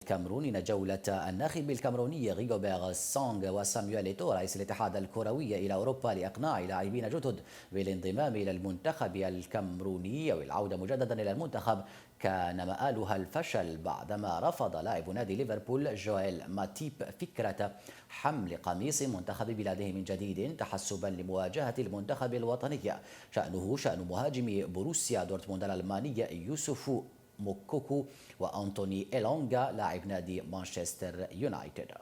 الكاميرون جولة الناخب الكاميروني ريغوبير سونغ وسامويل إيتو رئيس الاتحاد الكروي إلى أوروبا لإقناع لاعبين جدد بالانضمام إلى المنتخب الكاميروني أو العودة مجددا إلى المنتخب، كان مآلها الفشل بعدما رفض لاعب نادي ليفربول جويل ماتيب فكرة حمل قميص منتخب بلاده من جديد تحسبا لمواجهة المنتخب الوطني. شأنه شأن مهاجم بروسيا دورتموند الألماني يوسف موكوكو وأنتوني إيلونغا لاعب نادي مانشستر يونايتد.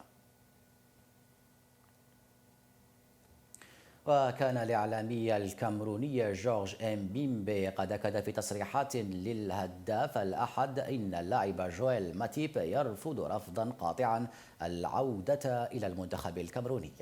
وكان الإعلامي الكاميروني جورج إمبيمبي قد أكد في تصريحات للهداف الأحد إن اللاعب جويل ماتيب يرفض رفضا قاطعا العودة إلى المنتخب الكاميروني.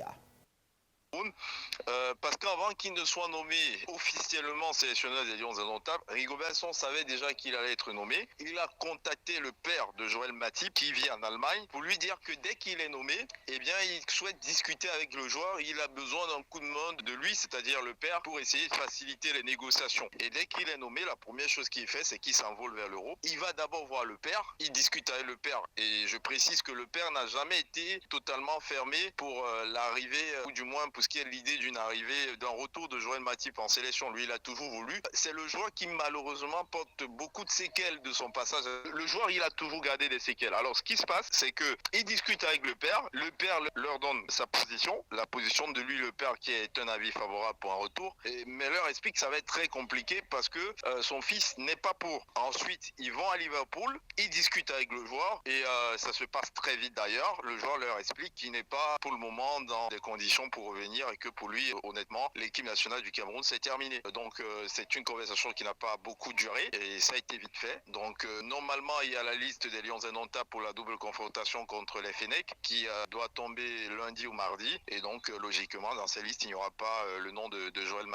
Parce qu'avant qu'il ne soit nommé officiellement sélectionneur des Lions indomptables, Rigobert Song savait déjà qu'il allait être nommé. Il a contacté le père de Joël Matip qui vit en Allemagne pour lui dire que dès qu'il est nommé, eh bien, il souhaite discuter avec le joueur. Il a besoin d'un coup de main de lui, c'est-à-dire le père, pour essayer de faciliter les négociations. Et dès qu'il est nommé, la première chose qu'il fait, c'est qu'il s'envole vers l'Europe. Il va d'abord voir le père. Il discute avec le père. Et je précise que le père n'a jamais été totalement fermé pour l'arrivée, ou du moins pour ce qui est l'idée d'une arrivée, d'un retour de Joël Matip en sélection. Lui, il a toujours voulu. C'est le joueur qui malheureusement porte beaucoup de séquelles de son passage. Le joueur, il a toujours gardé des séquelles. Alors, ce qui se passe, c'est que il discute avec le père leur donne sa position, la position de lui, le père, qui est un avis favorable pour un retour. Mais leur explique que ça va être très compliqué parce que son fils n'est pas pour. Ensuite, ils vont à Liverpool, ils discutent avec le joueur et ça se passe très vite d'ailleurs. Le joueur leur explique qu'il n'est pas pour le moment dans des conditions pour revenir et que pour lui, honnêtement, l'équipe nationale du Cameroun, c'est terminé. Donc, c'est une conversation qui n'a pas beaucoup duré et ça a été vite fait. Donc, normalement, il y a la liste des Lions indomptables pour la double confrontation contre les Fennecs qui doit tomber lundi ou mardi. Et donc, logiquement, dans ces listes, il n'y aura pas le nom de Joël Matip.